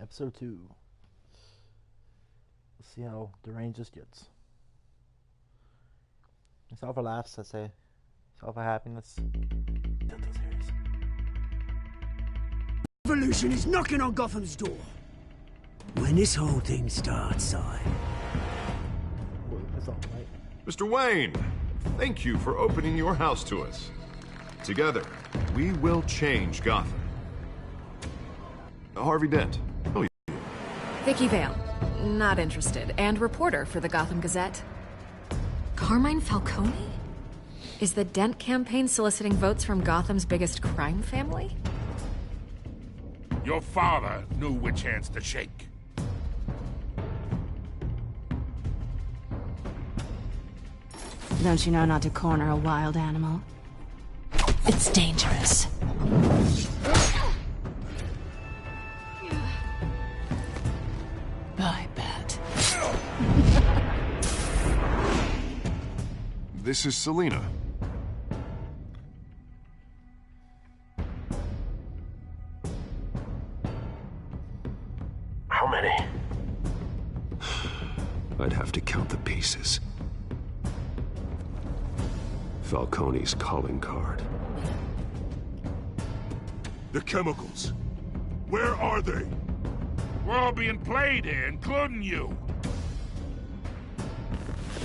Episode 2. Let's see how deranged this gets. It's all for laughs, I say. It's all for happiness. Telltale series. Revolution is knocking on Gotham's door. When this whole thing starts, Si. That's all right. Mr. Wayne, thank you for opening your house to us. Together, we will change Gotham. Harvey Dent. Oh, yeah. Vicky Vale. Not interested. And reporter for the Gotham Gazette. Carmine Falcone? Is the Dent campaign soliciting votes from Gotham's biggest crime family? Your father knew which hands to shake. Don't you know not to corner a wild animal? It's dangerous. I bet. This is Selina. How many? I'd have to count the pieces. Falcone's calling card. The chemicals. Where are they? We're all being played here, including you.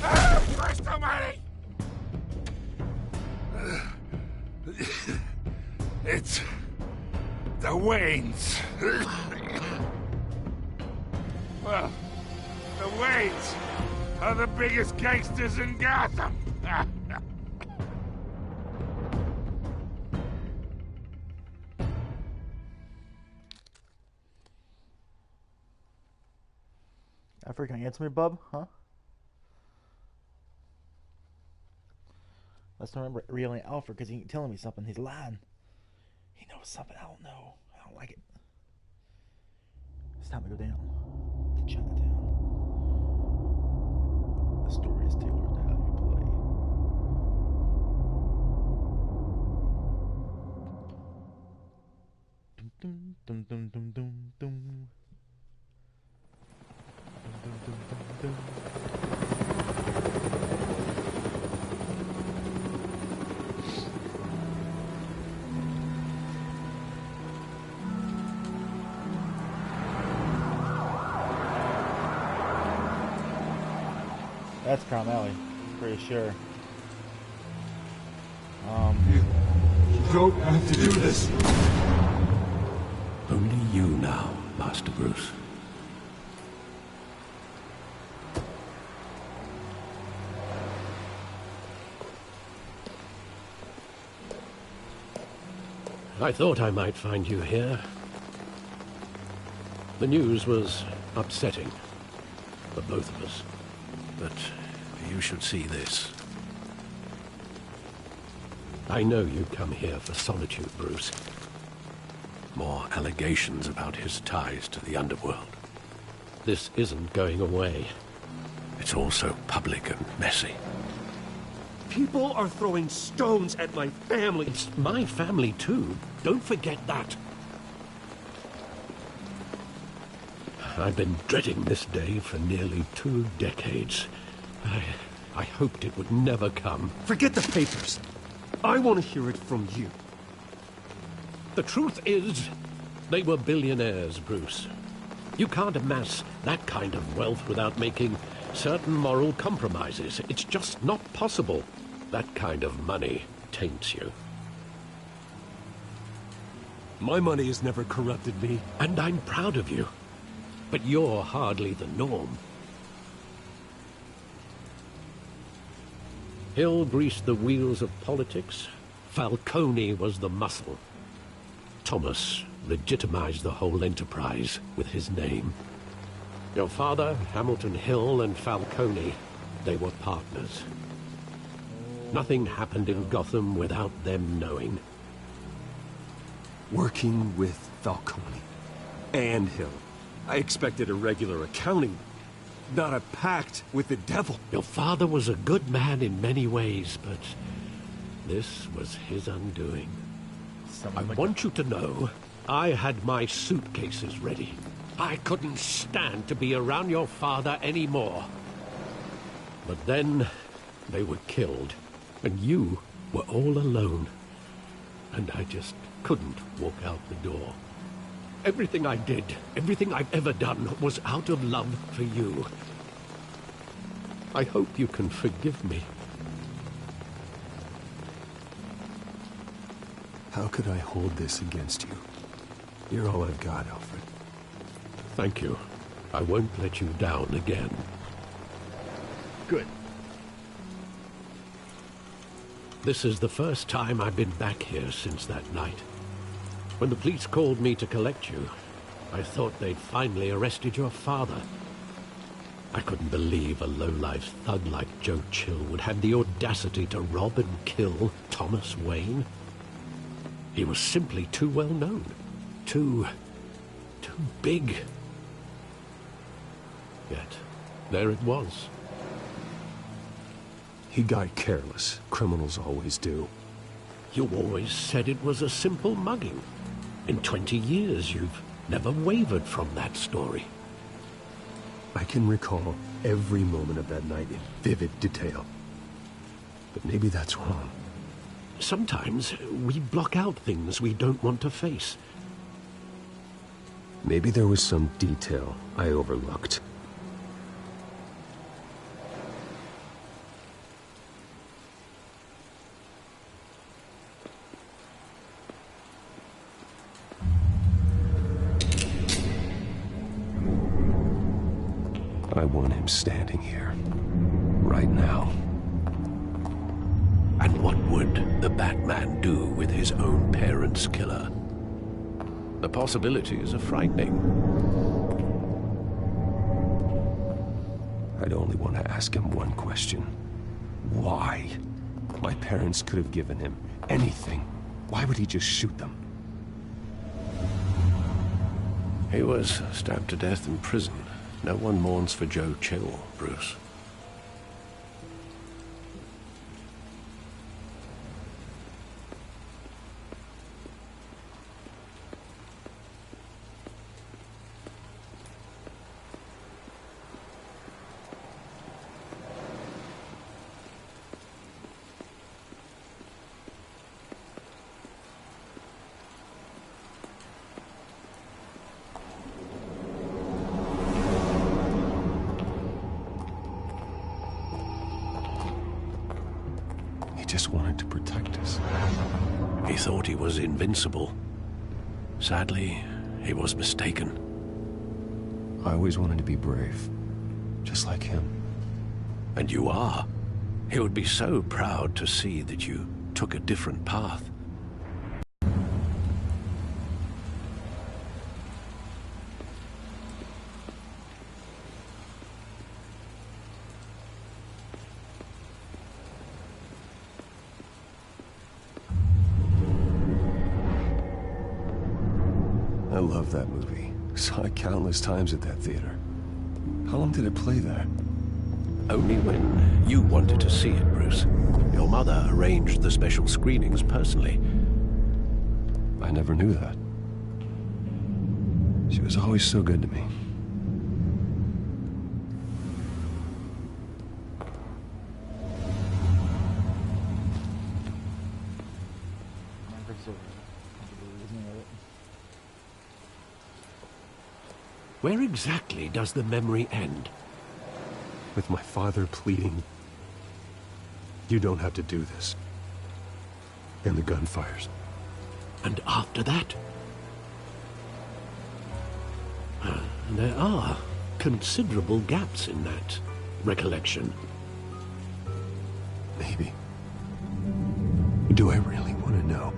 Ah, Christ almighty! It's the Waynes. Well, the Waynes are the biggest gangsters in Gotham. Alfred, can you answer me, bub? Huh? Let's remember really Alfred because he ain't telling me something. He's lying. He knows something I don't know. I don't like it. It's time to go down to Chinatown. The story is tailored to how you play. Dum dum dum dum dum dum dum. Dum, dum, dum, dum. That's Crown Alley, pretty sure. You don't have to do this. Only you now, Master Bruce. I thought I might find you here. The news was upsetting for both of us, but you should see this. I know you come here for solitude, Bruce. More allegations about his ties to the underworld. This isn't going away. It's also public and messy. People are throwing stones at my family. It's my family, too. Don't forget that. I've been dreading this day for nearly 2 decades. I hoped it would never come. Forget the papers. I want to hear it from you. The truth is, they were billionaires, Bruce. You can't amass that kind of wealth without making certain moral compromises. It's just not possible. That kind of money taints you. My money has never corrupted me. And I'm proud of you. But you're hardly the norm. Hill greased the wheels of politics. Falcone was the muscle. Thomas legitimized the whole enterprise with his name. Your father, Hamilton Hill, and Falcone, they were partners. Nothing happened in Gotham without them knowing. Working with Falcone and Hill. I expected a regular accounting, not a pact with the devil. Your father was a good man in many ways, but this was his undoing. I want you to know, I had my suitcases ready. I couldn't stand to be around your father anymore. But then they were killed, and you were all alone. And I just couldn't walk out the door. Everything I did, everything I've ever done, was out of love for you. I hope you can forgive me. How could I hold this against you? You're all I've got, Alfred. Thank you. I won't let you down again. Good. This is the first time I've been back here since that night. When the police called me to collect you, I thought they'd finally arrested your father. I couldn't believe a low-life thug like Joe Chill would have the audacity to rob and kill Thomas Wayne. He was simply too well known. Too big. Yet, there it was. He got careless. Criminals always do. You always said it was a simple mugging. In 20 years, you've never wavered from that story. I can recall every moment of that night in vivid detail. But maybe that's wrong. Sometimes we block out things we don't want to face. Maybe there was some detail I overlooked. I want him standing here, right now. And what would the Batman do with his own parents' killer? The possibilities are frightening. I'd only want to ask him one question. Why? My parents could have given him anything. Why would he just shoot them? He was stabbed to death in prison. No one mourns for Joe Chill, Bruce. Just wanted to protect us. He thought he was invincible. Sadly, he was mistaken. I always wanted to be brave, just like him. And you are. He would be so proud to see that you took a different path. I love that movie. Saw it countless times at that theater. How long did it play there? Only when you wanted to see it, Bruce. Your mother arranged the special screenings personally. I never knew that. She was always so good to me. Where exactly does the memory end? With my father pleading, "You don't have to do this." And the gunfires. And after that? There are considerable gaps in that recollection. Maybe. Do I really want to know?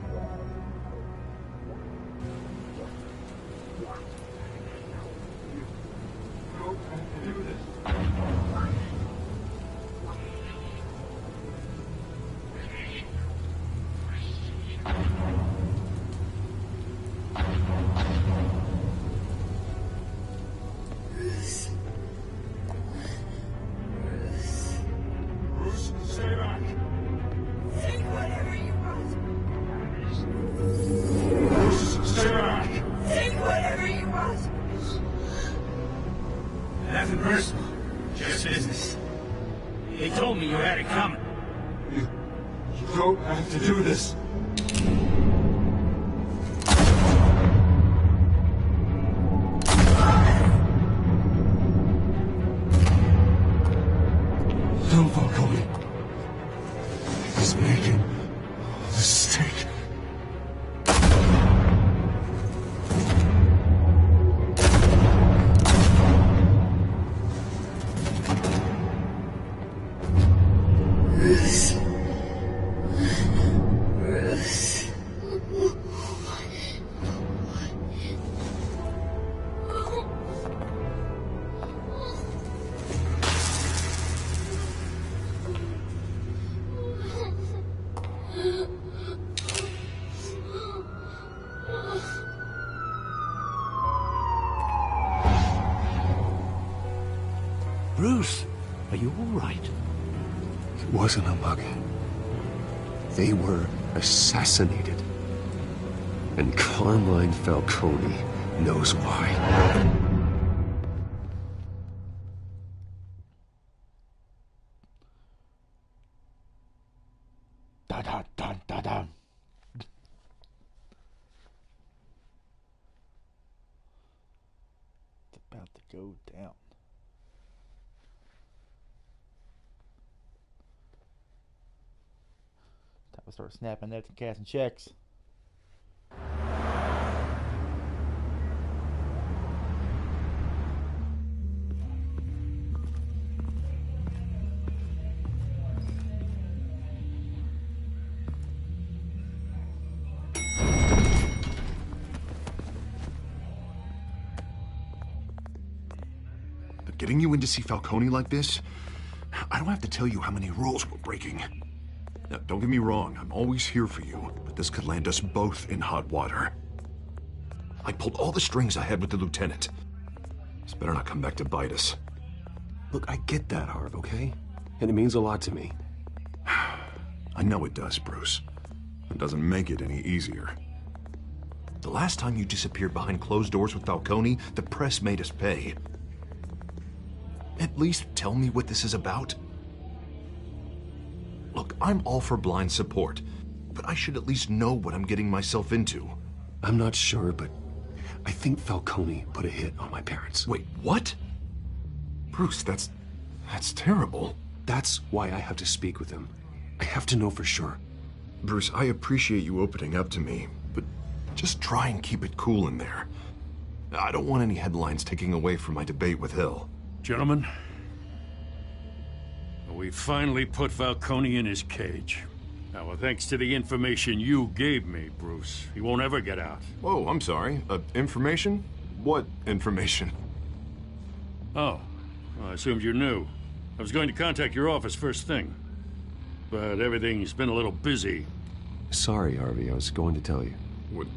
Nothing personal. Just business. They told me you had it coming. You don't have to do this. No, Falcone. He's making a mistake. Bruce, are you all right? It wasn't a mug. They were assassinated. And Carmine Falcone knows why. Da da da da da. It's about to go down. Time to start snapping nets and casting checks. But getting you in to see Falcone like this, I don't have to tell you how many rules we're breaking. Now, don't get me wrong, I'm always here for you, but this could land us both in hot water. I pulled all the strings I had with the lieutenant. This better not come back to bite us. Look, I get that, Harv, okay? And it means a lot to me. I know it does, Bruce. It doesn't make it any easier. The last time you disappeared behind closed doors with Falcone, the press made us pay. At least tell me what this is about. Look, I'm all for blind support, but I should at least know what I'm getting myself into. I'm not sure, but I think Falcone put a hit on my parents. Wait, what? Bruce, that's terrible. That's why I have to speak with him. I have to know for sure. Bruce, I appreciate you opening up to me, but just try and keep it cool in there. I don't want any headlines taking away from my debate with Hill. Gentlemen, we finally put Falcone in his cage. Now, thanks to the information you gave me, Bruce, he won't ever get out. Whoa, I'm sorry. Information? What information? Oh, well, I assumed you knew. I was going to contact your office first thing, but everything's been a little busy. Sorry, Harvey, I was going to tell you.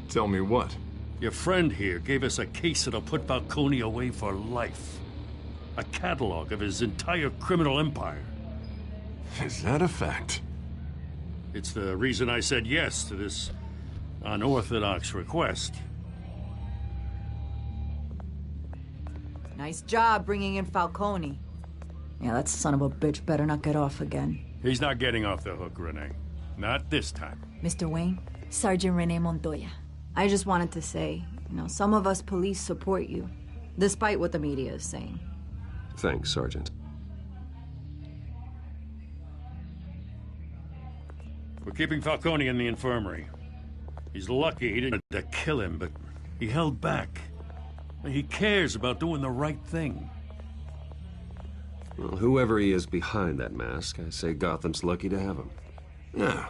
Tell me what? Your friend here gave us a case that'll put Falcone away for life. A catalog of his entire criminal empire. Is that a fact? It's the reason I said yes to this unorthodox request. Nice job bringing in Falcone. Yeah, that son of a bitch better not get off again. He's not getting off the hook, Renee. Not this time. Mr. Wayne, Sergeant Renee Montoya. I just wanted to say, some of us police support you, despite what the media is saying. Thanks, Sergeant. We're keeping Falcone in the infirmary. He's lucky he didn't have to kill him, but he held back. He cares about doing the right thing. Well, whoever he is behind that mask, I say Gotham's lucky to have him. Yeah,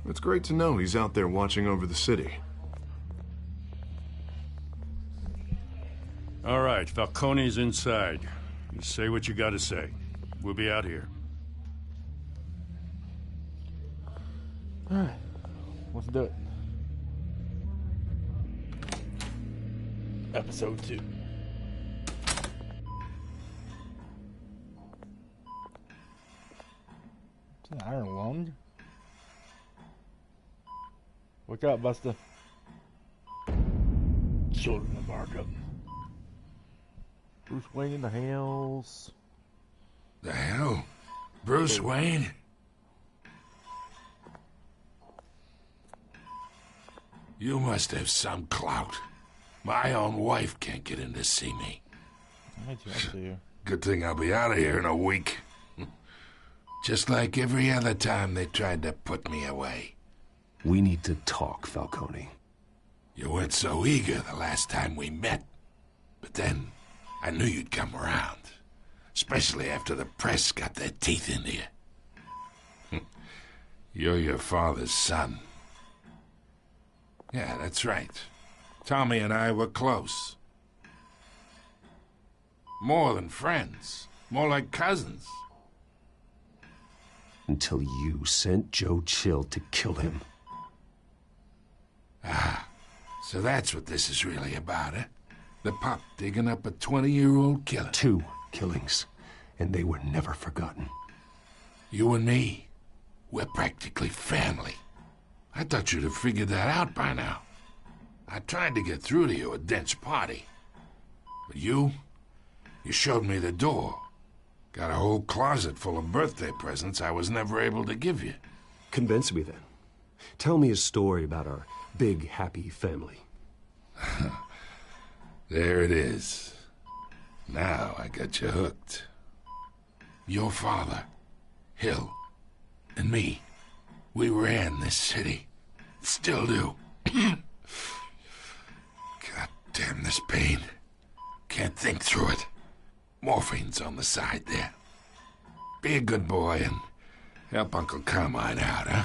it's great to know he's out there watching over the city. All right, Falcone's inside. You say what you gotta say. We'll be out here. Alright, let's do it. Episode 2. It's an iron lung. Wake up, Buster. Children of Arkham. Bruce Wayne in the house. The hell? Bruce Wayne? You must have some clout. My own wife can't get in to see me. I do. Good thing I'll be out of here in a week. Just like every other time they tried to put me away. We need to talk, Falcone. You weren't so eager the last time we met. But then, I knew you'd come around. Especially after the press got their teeth into you. You're your father's son. Yeah, that's right. Tommy and I were close. More than friends. More like cousins. Until you sent Joe Chill to kill him. Ah, so that's what this is really about, eh? The pup digging up a 20-year-old killer. 2 killings, and they were never forgotten. You and me, we're practically family. I thought you'd have figured that out by now. I tried to get through to you at Dent's party. But you showed me the door. Got a whole closet full of birthday presents I was never able to give you. Convince me then. Tell me a story about our big, happy family. There it is. Now I got you hooked. Your father, Hill, and me, we ran this city. Still do. God damn this pain. Can't think through it. Morphine's on the side there. Be a good boy and help Uncle Carmine out, huh?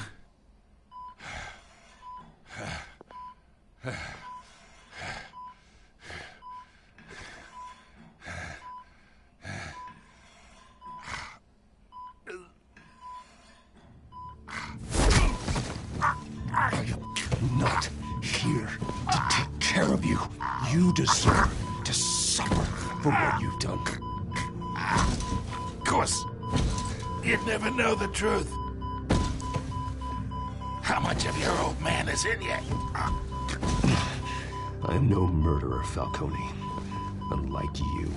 I'm not here to take care of you. You deserve to suffer for what you've done. Of course. You'd never know the truth. How much of your old man is in you? I am no murderer, Falcone. Unlike you.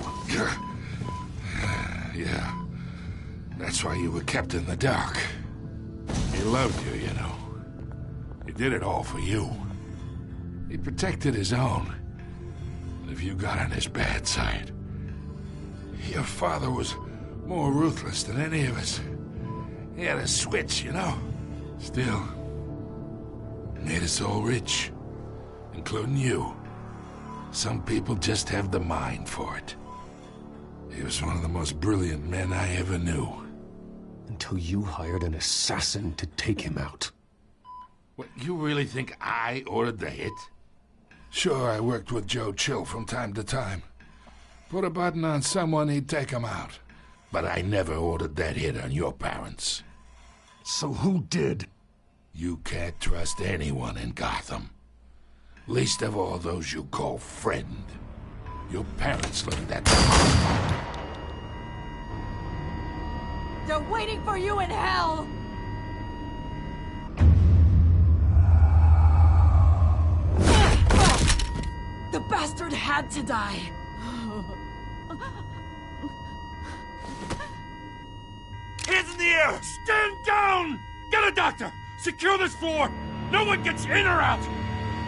Yeah. That's why you were kept in the dark. He loved you, you know. He did it all for you. He protected his own. If you got on his bad side, your father was more ruthless than any of us. He had a switch, you know. Still, made us all rich, including you. Some people just have the mind for it. He was one of the most brilliant men I ever knew. Until you hired an assassin to take him out. What, you really think I ordered the hit? Sure, I worked with Joe Chill from time to time. Put a button on someone, he'd take him out. But I never ordered that hit on your parents. So who did? You can't trust anyone in Gotham. Least of all those you call friend. Your parents looked at them. They're waiting for you in hell! The bastard had to die. Hands in the air! Stand down! Get a doctor! Secure this floor! No one gets in or out!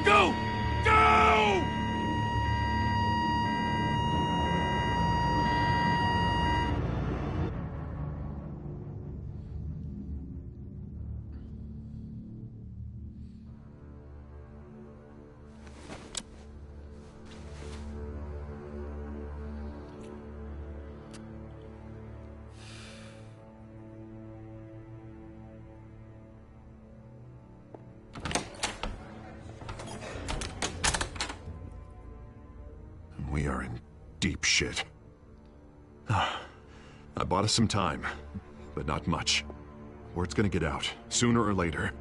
Go! Go! We are in deep shit. I bought us some time, but not much. Word's gonna get out, sooner or later.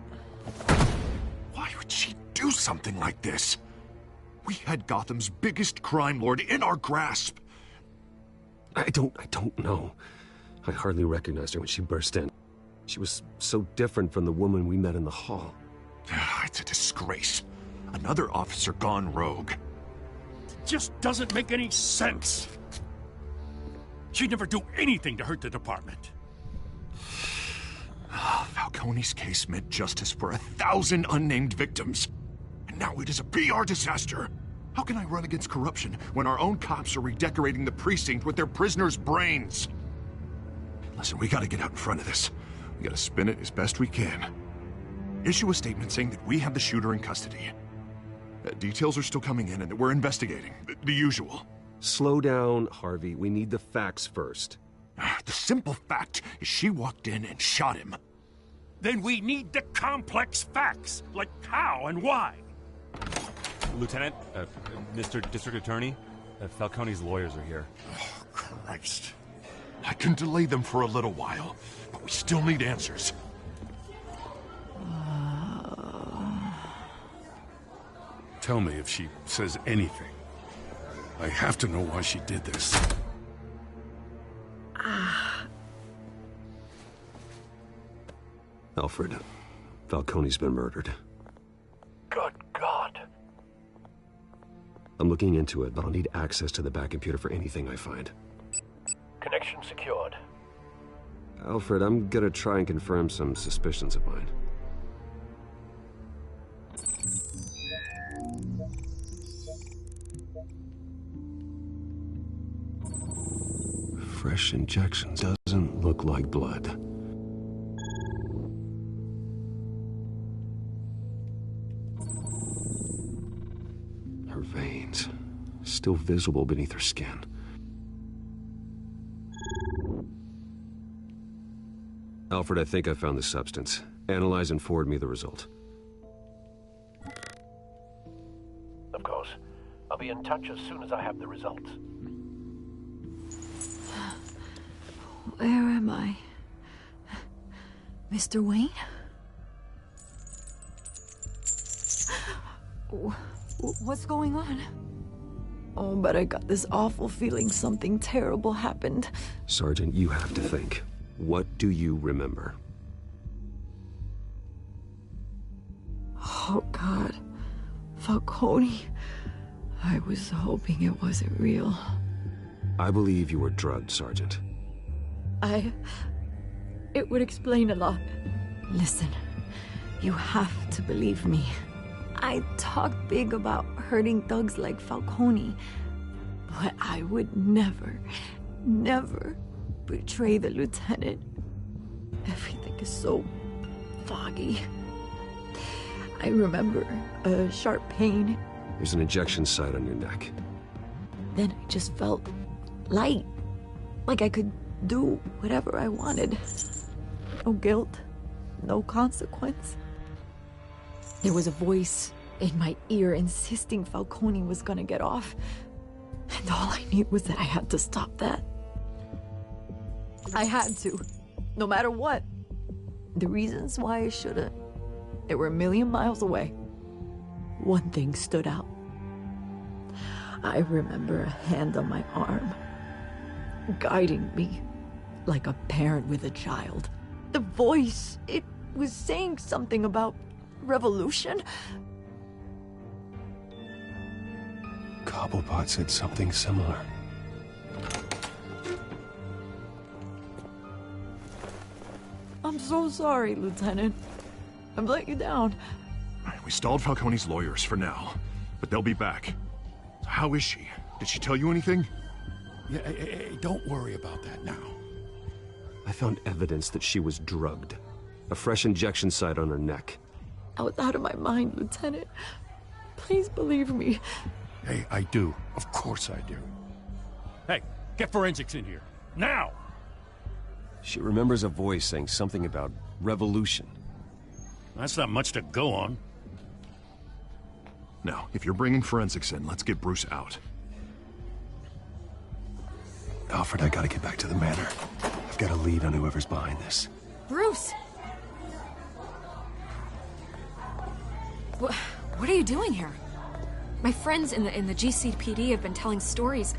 Why would she do something like this? We had Gotham's biggest crime lord in our grasp. I don't know. I hardly recognized her when she burst in. She was so different from the woman we met in the hall. It's a disgrace. Another officer gone rogue. Just doesn't make any sense. She'd never do anything to hurt the department. Falcone's case meant justice for 1,000 unnamed victims. And now it is a PR disaster. How can I run against corruption when our own cops are redecorating the precinct with their prisoners' brains? Listen, we gotta get out in front of this. We gotta spin it as best we can. Issue a statement saying that we have the shooter in custody. Details are still coming in and that we're investigating. The usual. Slow down, Harvey. We need the facts first. The simple fact is she walked in and shot him. Then we need the complex facts, like how and why. Lieutenant, Mr. District Attorney, Falcone's lawyers are here. Oh, Christ. I can delay them for a little while, but we still need answers. Tell me if she says anything. I have to know why she did this. Alfred, Falcone's been murdered. Good God. I'm looking into it, but I'll need access to the back computer for anything I find. Connection secured. Alfred, I'm gonna try and confirm some suspicions of mine. Fresh injections. Doesn't look like blood. Her veins, still visible beneath her skin. Alfred, I think I found the substance. Analyze and forward me the result. Of course. I'll be in touch as soon as I have the results. Where am I? Mr. Wayne? What's going on? Oh, but I got this awful feeling something terrible happened. Sergeant, you have to think. What do you remember? Oh, God. Falcone. I was hoping it wasn't real. I believe you were drugged, Sergeant. It would explain a lot. Listen, you have to believe me. I talked big about hurting thugs like Falcone, but I would never betray the lieutenant. Everything is so foggy. I remember a sharp pain. There's an injection site on your neck. Then I just felt light, like I could do whatever I wanted. No guilt, no consequence. There was a voice in my ear insisting Falcone was gonna get off. And all I knew was that I had to stop that. I had to, no matter what. The reasons why I shouldn't, they were a million miles away. One thing stood out. I remember a hand on my arm, guiding me like a parent with a child. The voice, it was saying something about revolution. Cobblepot said something similar. I'm so sorry, Lieutenant. I've let you down. We stalled Falcone's lawyers for now, but they'll be back. How is she? Did she tell you anything? Yeah, hey, don't worry about that now. I found evidence that she was drugged. A fresh injection site on her neck. I was out of my mind, Lieutenant. Please believe me. Hey, I do. Of course I do. Hey, get forensics in here. Now! She remembers a voice saying something about revolution. That's not much to go on. Now, if you're bringing forensics in, let's get Bruce out. Alfred, I gotta get back to the manor. I've got a lead on whoever's behind this. Bruce! What are you doing here? My friends in the GCPD have been telling stories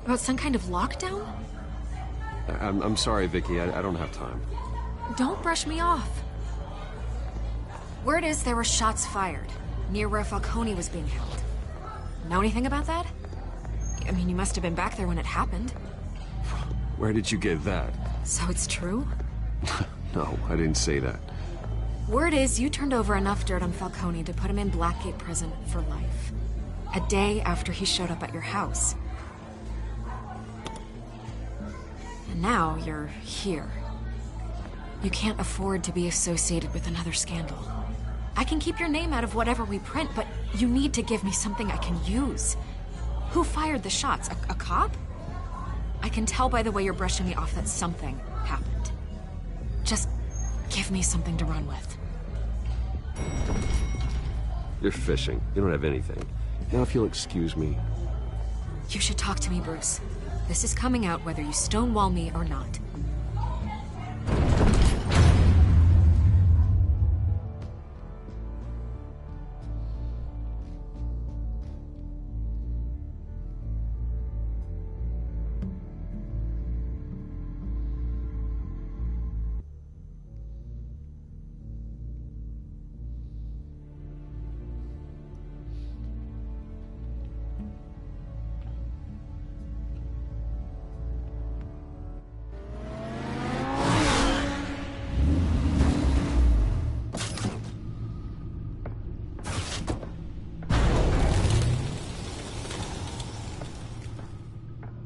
about some kind of lockdown? I'm sorry, Vicky. I don't have time. Don't brush me off. Word is there were shots fired near where Falcone was being held. Know anything about that? I mean, you must have been back there when it happened. Where did you get that? So it's true? No, I didn't say that. Word is you turned over enough dirt on Falcone to put him in Blackgate Prison for life. A day after he showed up at your house. And now you're here. You can't afford to be associated with another scandal. I can keep your name out of whatever we print, but you need to give me something I can use. Who fired the shots? A cop? I can tell by the way you're brushing me off that something happened. Just give me something to run with. You're fishing. You don't have anything. Now if you'll excuse me... You should talk to me, Bruce. This is coming out whether you stonewall me or not.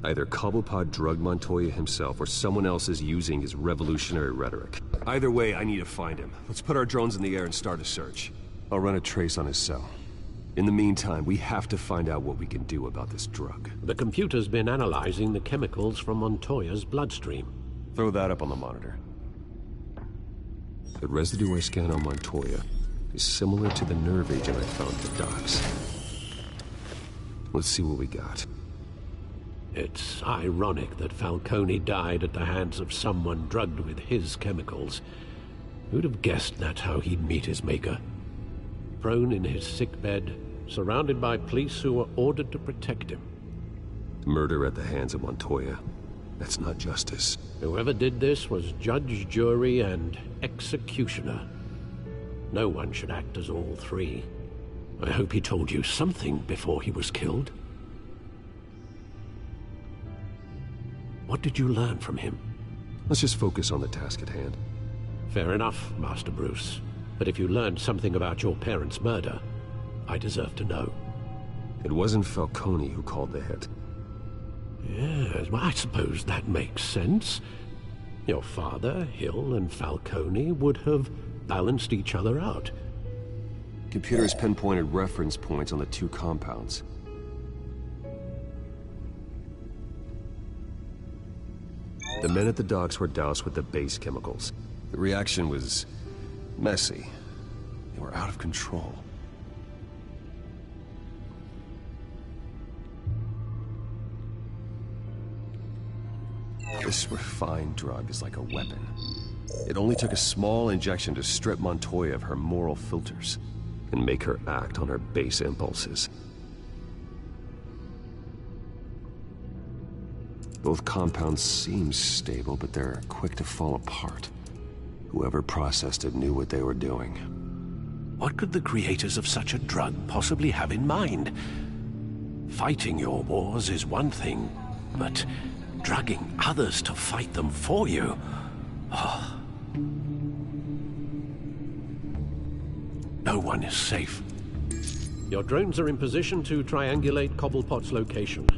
Either Cobblepot drugged Montoya himself, or someone else is using his revolutionary rhetoric. Either way, I need to find him. Let's put our drones in the air and start a search. I'll run a trace on his cell. In the meantime, we have to find out what we can do about this drug. The computer's been analyzing the chemicals from Montoya's bloodstream. Throw that up on the monitor. The residue I scan on Montoya is similar to the nerve agent I found at the docks. Let's see what we got. It's ironic that Falcone died at the hands of someone drugged with his chemicals. Who'd have guessed that's how he'd meet his maker? Prone in his sickbed, surrounded by police who were ordered to protect him. Murder at the hands of Montoya. That's not justice. Whoever did this was judge, jury, and executioner. No one should act as all three. I hope he told you something before he was killed. What did you learn from him? Let's just focus on the task at hand. Fair enough, Master Bruce. But if you learned something about your parents' murder, I deserve to know. It wasn't Falcone who called the hit. Yes, well, I suppose that makes sense. Your father, Hill, and Falcone would have balanced each other out. Computer's pinpointed reference points on the two compounds. The men at the docks were doused with the base chemicals. The reaction was messy. They were out of control. This refined drug is like a weapon. It only took a small injection to strip Montoya of her moral filters and make her act on her base impulses. Both compounds seem stable, but they're quick to fall apart. Whoever processed it knew what they were doing. What could the creators of such a drug possibly have in mind? Fighting your wars is one thing, but drugging others to fight them for you? Oh. No one is safe. Your drones are in position to triangulate Cobblepot's location.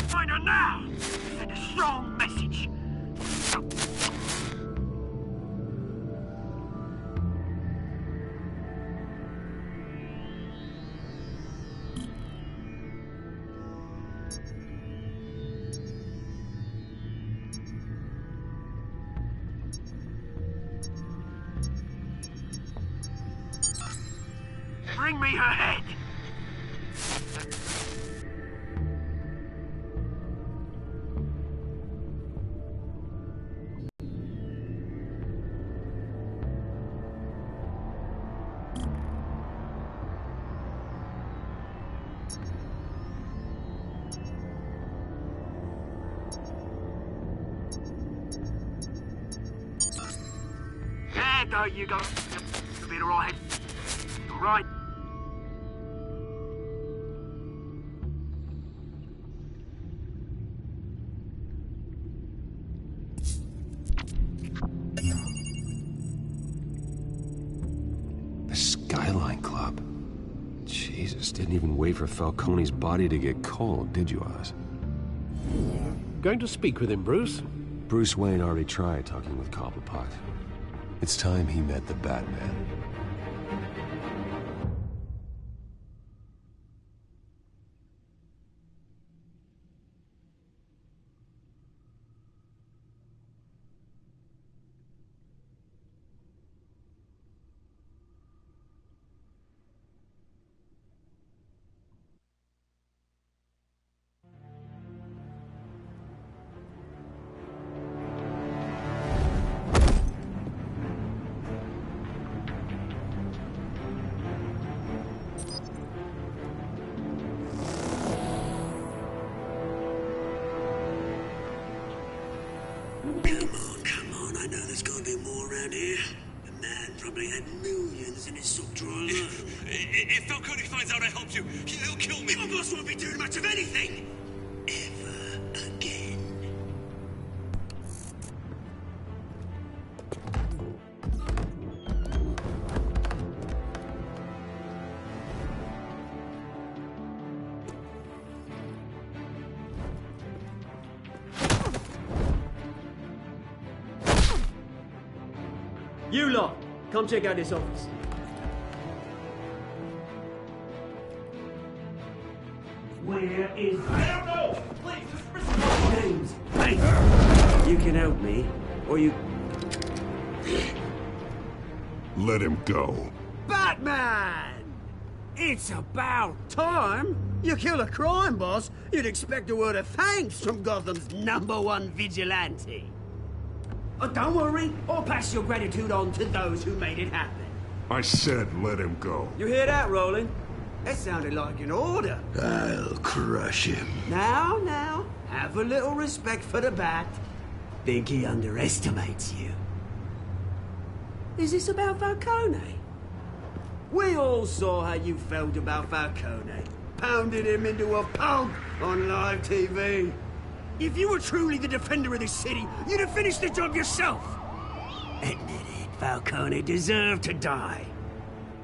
Find her now! Send a strong message. Bring me her head! There you go. You'll be alright. Alright. The Skyline Club. Jesus, didn't even wait for Falcone's body to get cold, did you, Oz? Going to speak with him, Bruce? Bruce Wayne already tried talking with Cobblepot. It's time he met the Batman. Come on, I know there's gonna be more around here. The man probably had millions in his sock drawer. If Falcone finds out I helped you, he'll kill me. Your boss won't be doing much of anything. Ever again. You lot, come check out this office. Where is... I don't know! Please, just respond! James, hey! You can help me, or you... Let him go. Batman! It's about time. You kill a crime boss, you'd expect a word of thanks from Gotham's #1 vigilante. Oh, don't worry, I'll pass your gratitude on to those who made it happen. I said let him go. You hear that, Roland? That sounded like an order. I'll crush him. Now, have a little respect for the Bat. Think he underestimates you. Is this about Falcone? We all saw how you felt about Falcone. Pounded him into a pulp on live TV. If you were truly the defender of this city, you'd have finished the job yourself. Admit it, Falcone deserved to die.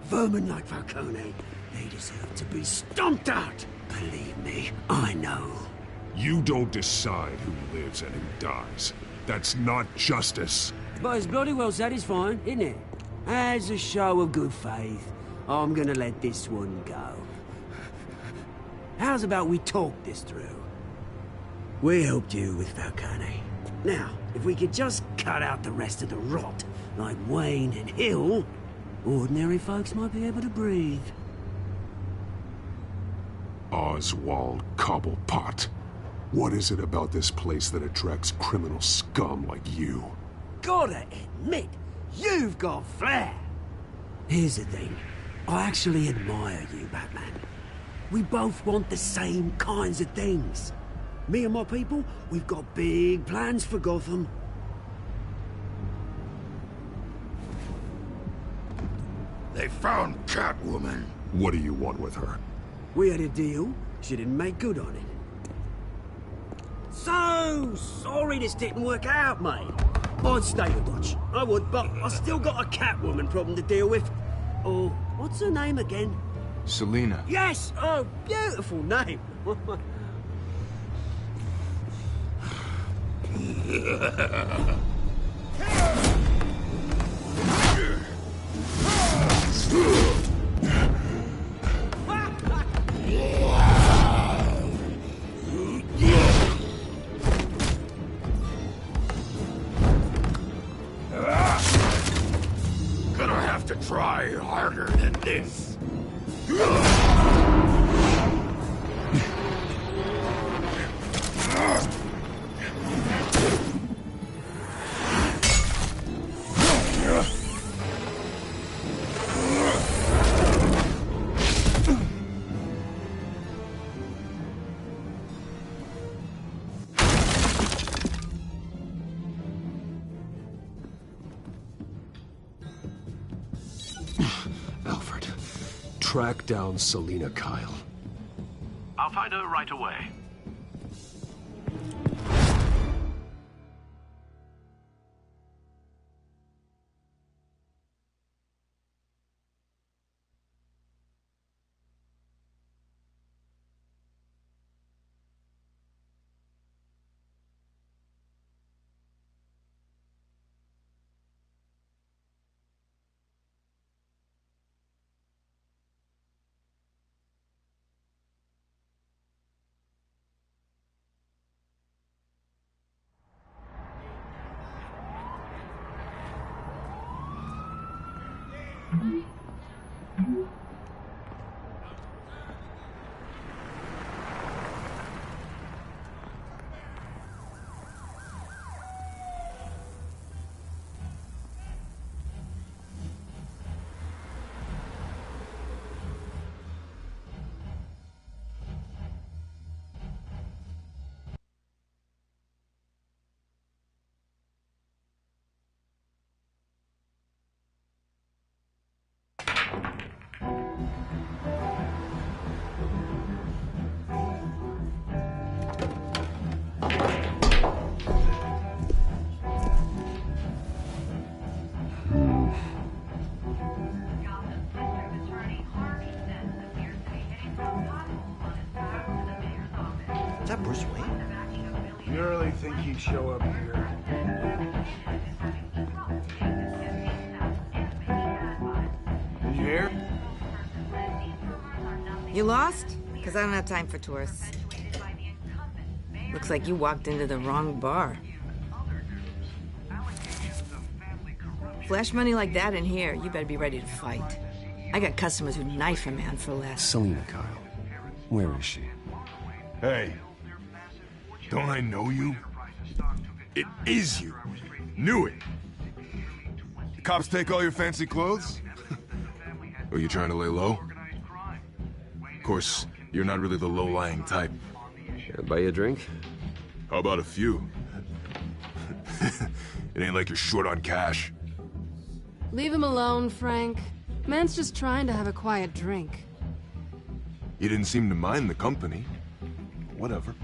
Vermin like Falcone, they deserve to be stomped out. Believe me, I know. You don't decide who lives and who dies. That's not justice. But it's bloody well satisfying, isn't it? As a show of good faith, I'm gonna let this one go. How's about we talk this through? We helped you with Falcone. Now, if we could just cut out the rest of the rot, like Wayne and Hill, ordinary folks might be able to breathe. Oswald Cobblepot. What is it about this place that attracts criminal scum like you? Gotta admit, you've got flair. Here's the thing. I actually admire you, Batman. We both want the same kinds of things. Me and my people, we've got big plans for Gotham. They found Catwoman. What do you want with her? We had a deal. She didn't make good on it. So sorry this didn't work out, mate. I'd stay to watch. I would, but I still got a Catwoman problem to deal with. Oh, what's her name again? Selina. Yes! Oh, beautiful name. Gonna have to try harder than this. track down Selina Kyle. I'll find her right away. Is that Bruce Wayne? You really think he'd show up here? Did you hear? You lost? Because I don't have time for tourists. Looks like you walked into the wrong bar. Flash money like that in here, you better be ready to fight. I got customers who'd knife a man for less. Selina Kyle. Where is she? Hey, don't I know you? It is you. Knew it. The cops take all your fancy clothes? Are you trying to lay low? Of course, you're not really the low-lying type. Buy you a drink? How about a few? It ain't like you're short on cash. Leave him alone, Frank. Man's just trying to have a quiet drink. You didn't seem to mind the company. Whatever.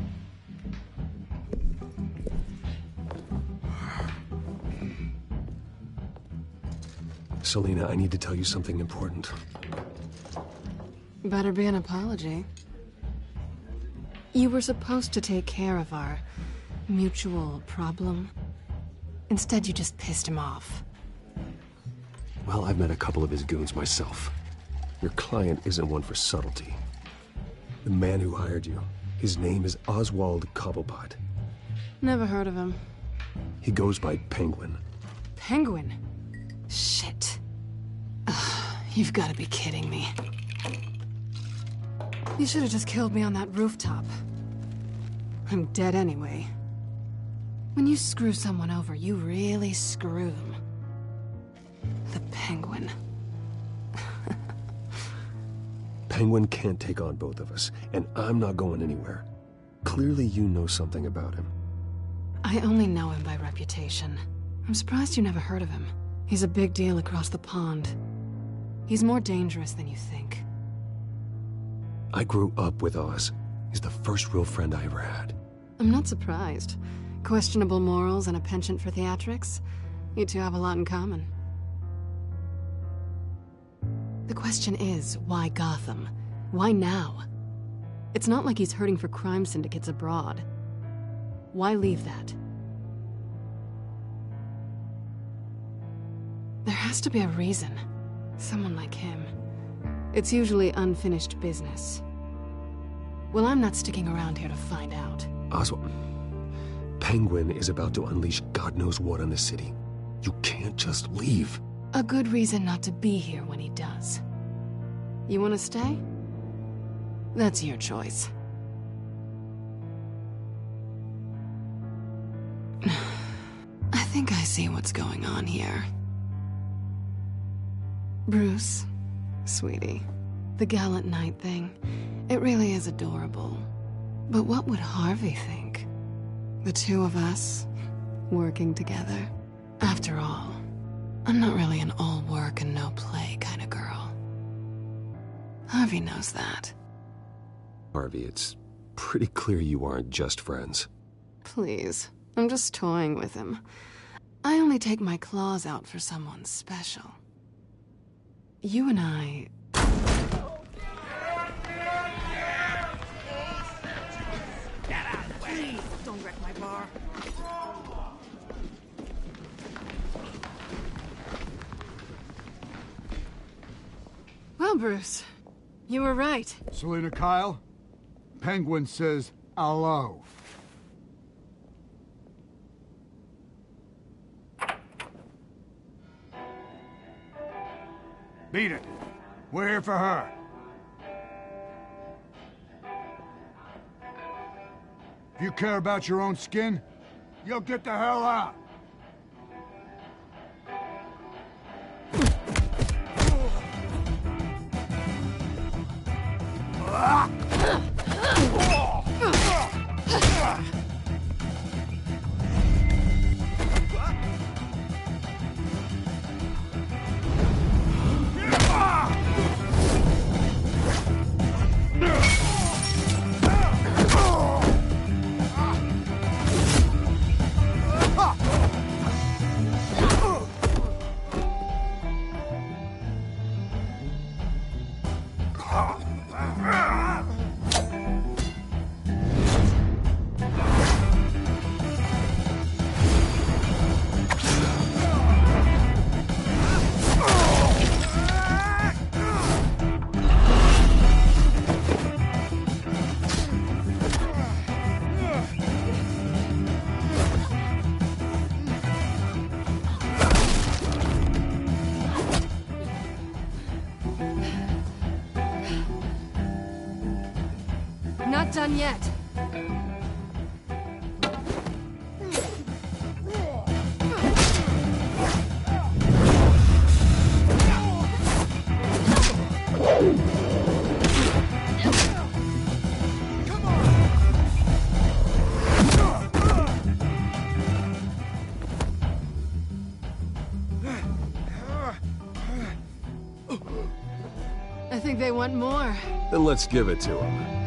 Selina, I need to tell you something important. Better be an apology. You were supposed to take care of our mutual problem. Instead, you just pissed him off. Well, I've met a couple of his goons myself. Your client isn't one for subtlety. The man who hired you, his name is Oswald Cobblepot. Never heard of him. He goes by Penguin. Penguin? Shit. Ugh, you've got to be kidding me. You should have just killed me on that rooftop. I'm dead anyway. When you screw someone over, you really screw them. The Penguin. Penguin can't take on both of us, and I'm not going anywhere. Clearly you know something about him. I only know him by reputation. I'm surprised you never heard of him. He's a big deal across the pond. He's more dangerous than you think. I grew up with Oz. He's the first real friend I ever had. I'm not surprised. Questionable morals and a penchant for theatrics. You two have a lot in common. The question is, why Gotham? Why now? It's not like he's hurting for crime syndicates abroad. Why leave that? There has to be a reason. Someone like him. It's usually unfinished business. Well, I'm not sticking around here to find out. Oswald, Penguin is about to unleash God knows what on the city. You can't just leave. A good reason not to be here when he does. You want to stay? That's your choice. I think I see what's going on here. Bruce, sweetie, the gallant knight thing, it really is adorable. But what would Harvey think? The two of us, working together. After all, I'm not really an all work and no play kind of girl. Harvey knows that. Harvey, it's pretty clear you aren't just friends. Please, I'm just toying with him. I only take my claws out for someone special. You and I... Get out of the way! Please, don't wreck my bar. Well, Bruce, you were right. Selina Kyle, Penguin says hello. Beat it. We're here for her. If you care about your own skin, you'll get the hell out. Not done yet. I think they want more. Then let's give it to him.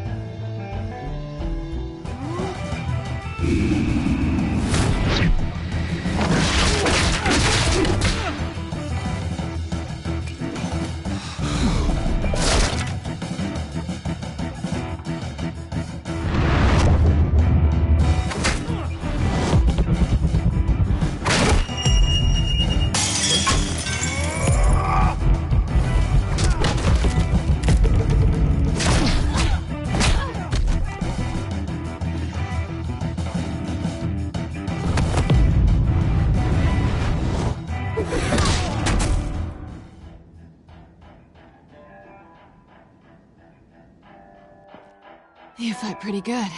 You fight pretty good.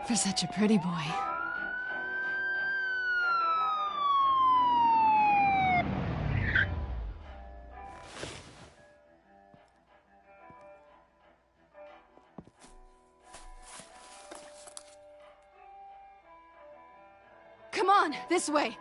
For such a pretty boy. Come on, this way.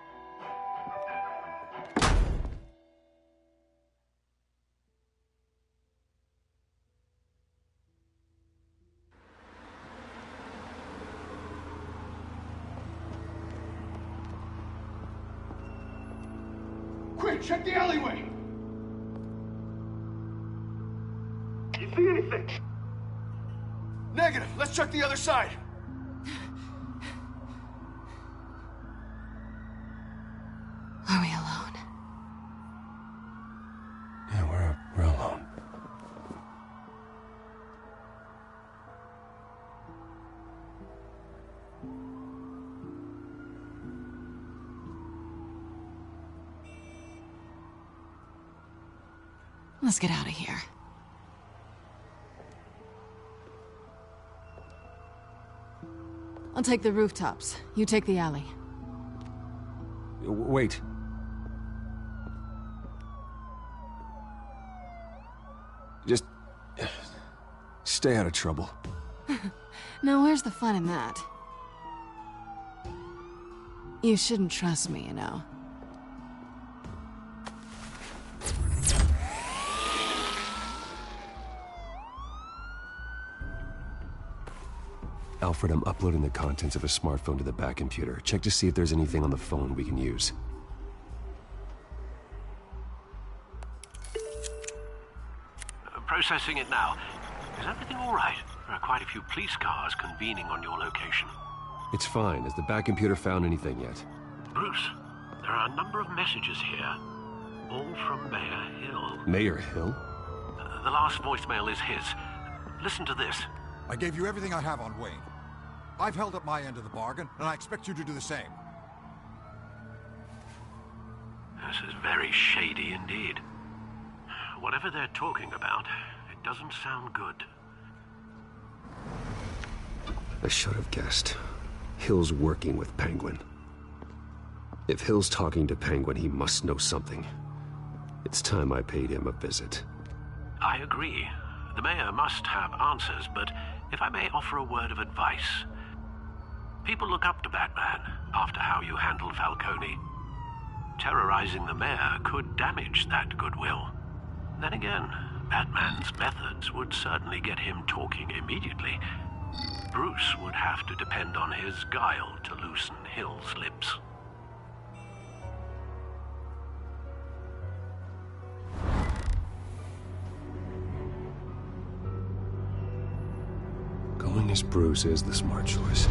Quick, check the alleyway! You see anything? Negative. Let's check the other side. Are we alone? Yeah, we're alone. Let's get out of here. I'll take the rooftops. You take the alley. Wait. Just... stay out of trouble. Now, where's the fun in that? You shouldn't trust me, you know. Alfred, I'm uploading the contents of a smartphone to the back computer. Check to see if there's anything on the phone we can use. Processing it now. Is everything all right? There are quite a few police cars convening on your location. It's fine. Has the back computer found anything yet? Bruce, there are a number of messages here. All from Mayor Hill. Mayor Hill? The last voicemail is his. Listen to this. I gave you everything I have on Wayne. I've held up my end of the bargain, and I expect you to do the same. This is very shady indeed. Whatever they're talking about, it doesn't sound good. I should have guessed. Hill's working with Penguin. If Hill's talking to Penguin, he must know something. It's time I paid him a visit. I agree. The mayor must have answers, but if I may offer a word of advice. People look up to Batman after how you handled Falcone. Terrorizing the mayor could damage that goodwill. Then again, Batman's methods would certainly get him talking immediately. Bruce would have to depend on his guile to loosen Hill's lips. Going as Bruce is the smart choice.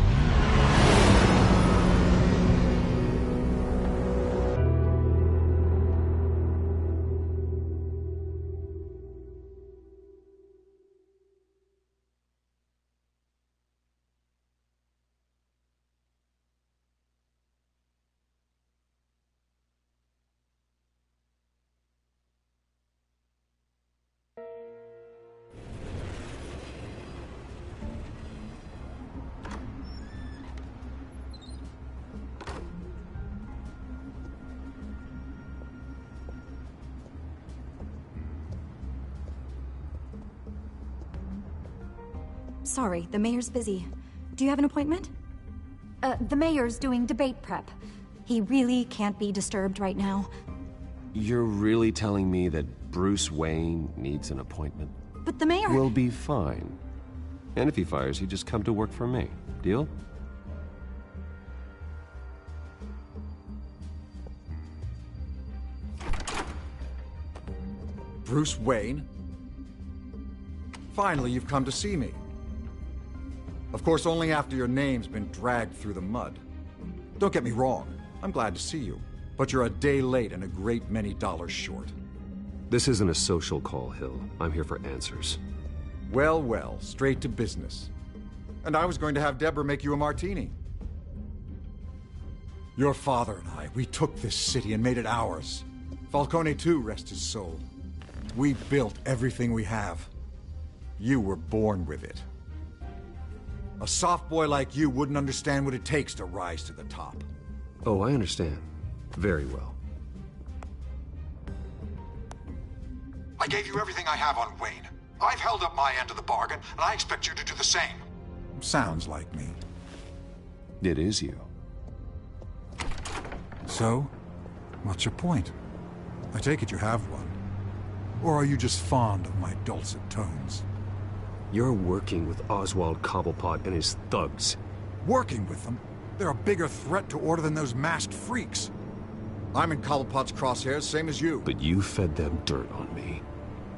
Sorry, the mayor's busy. Do you have an appointment? The mayor's doing debate prep. He really can't be disturbed right now. You're really telling me that Bruce Wayne needs an appointment? But the mayor... We'll be fine. And if he fires, he'd just come to work for me. Deal? Bruce Wayne? Finally, you've come to see me. Of course, only after your name's been dragged through the mud. Don't get me wrong, I'm glad to see you. But you're a day late and a great many dollars short. This isn't a social call, Hill. I'm here for answers. Well, well, straight to business. And I was going to have Deborah make you a martini. Your father and I, we took this city and made it ours. Falcone too, rest his soul. We built everything we have. You were born with it. A soft boy like you wouldn't understand what it takes to rise to the top. Oh, I understand. Very well. I gave you everything I have on Wayne. I've held up my end of the bargain, and I expect you to do the same. Sounds like me. It is you. So, what's your point? I take it you have one. Or are you just fond of my dulcet tones? You're working with Oswald Cobblepot and his thugs. Working with them? They're a bigger threat to order than those masked freaks. I'm in Cobblepot's crosshairs, same as you. But you fed them dirt on me.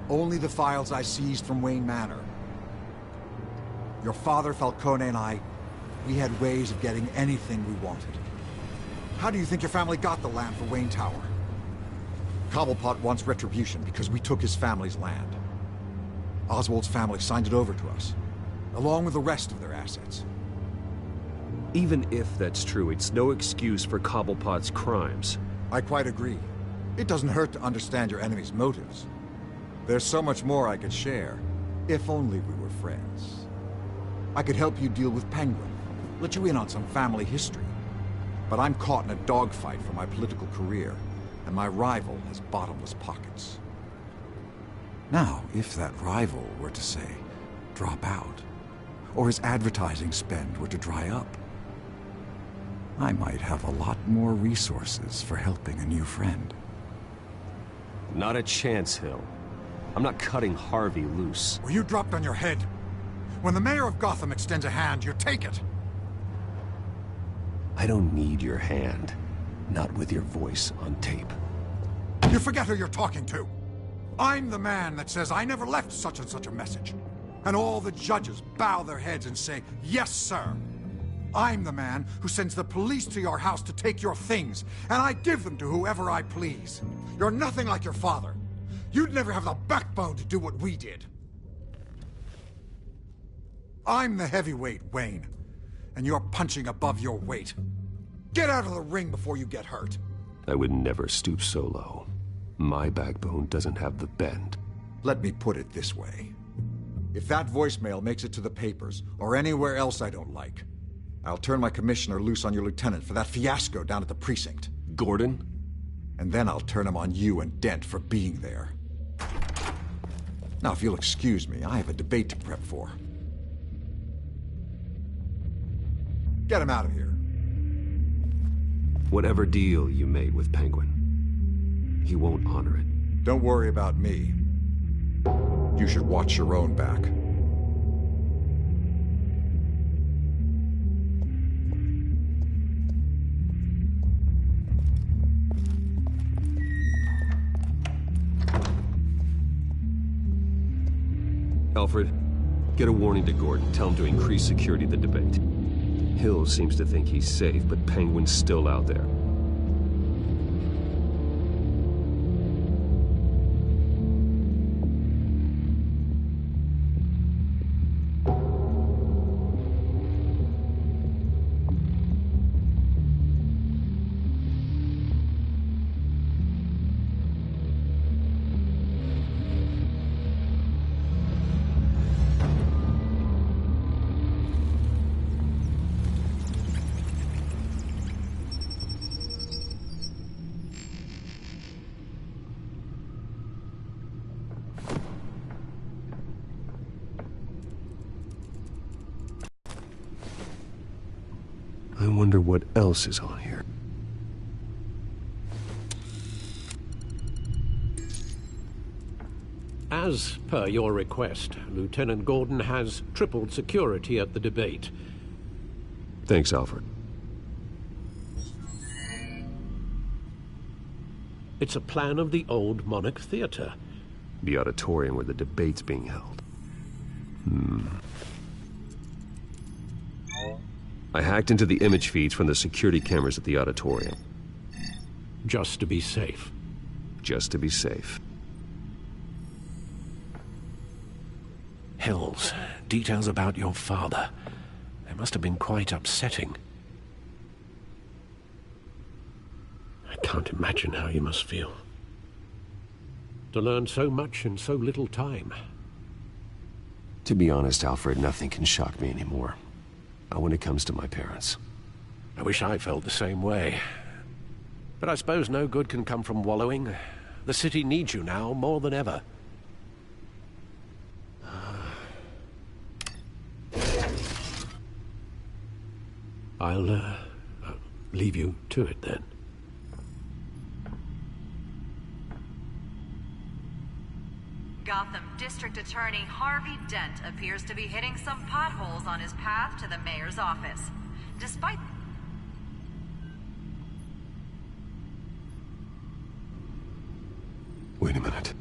Only the files I seized from Wayne Manor. Your father, Falcone, and I, we had ways of getting anything we wanted. How do you think your family got the land for Wayne Tower? Cobblepot wants retribution because we took his family's land. Oswald's family signed it over to us, along with the rest of their assets. Even if that's true, it's no excuse for Cobblepot's crimes. I quite agree. It doesn't hurt to understand your enemy's motives. There's so much more I could share, if only we were friends. I could help you deal with Penguin, let you in on some family history. But I'm caught in a dogfight for my political career, and my rival has bottomless pockets. Now, if that rival were to, say, drop out, or his advertising spend were to dry up, I might have a lot more resources for helping a new friend. Not a chance, Hill. I'm not cutting Harvey loose. Were you dropped on your head? When the mayor of Gotham extends a hand, you take it. I don't need your hand. Not with your voice on tape. You forget who you're talking to. I'm the man that says I never left such and such a message. And all the judges bow their heads and say, yes, sir. I'm the man who sends the police to your house to take your things, and I give them to whoever I please. You're nothing like your father. You'd never have the backbone to do what we did. I'm the heavyweight, Wayne, and you're punching above your weight. Get out of the ring before you get hurt. I would never stoop so low. My backbone doesn't have the bend. Let me put it this way. If that voicemail makes it to the papers, or anywhere else I don't like, I'll turn my commissioner loose on your lieutenant for that fiasco down at the precinct. Gordon? And then I'll turn him on you and Dent for being there. Now, if you'll excuse me, I have a debate to prep for. Get him out of here. Whatever deal you made with Penguin, he won't honor it. Don't worry about me. You should watch your own back. Alfred, get a warning to Gordon. Tell him to increase security at the debate. Hill seems to think he's safe, but Penguin's still out there. I wonder what else is on here. As per your request, Lieutenant Gordon has tripled security at the debate. Thanks, Alfred. It's a plan of the old Monarch Theater. The auditorium where the debate's being held. I hacked into the image feeds from the security cameras at the auditorium. Just to be safe. Just to be safe. Hills, details about your father. They must have been quite upsetting. I can't imagine how you must feel. To learn so much in so little time. To be honest, Alfred, nothing can shock me anymore. Not when it comes to my parents. I wish I felt the same way. But I suppose no good can come from wallowing. The city needs you now more than ever. I'll leave you to it then. Gotham District Attorney Harvey Dent appears to be hitting some potholes on his path to the mayor's office. Despite... Wait a minute.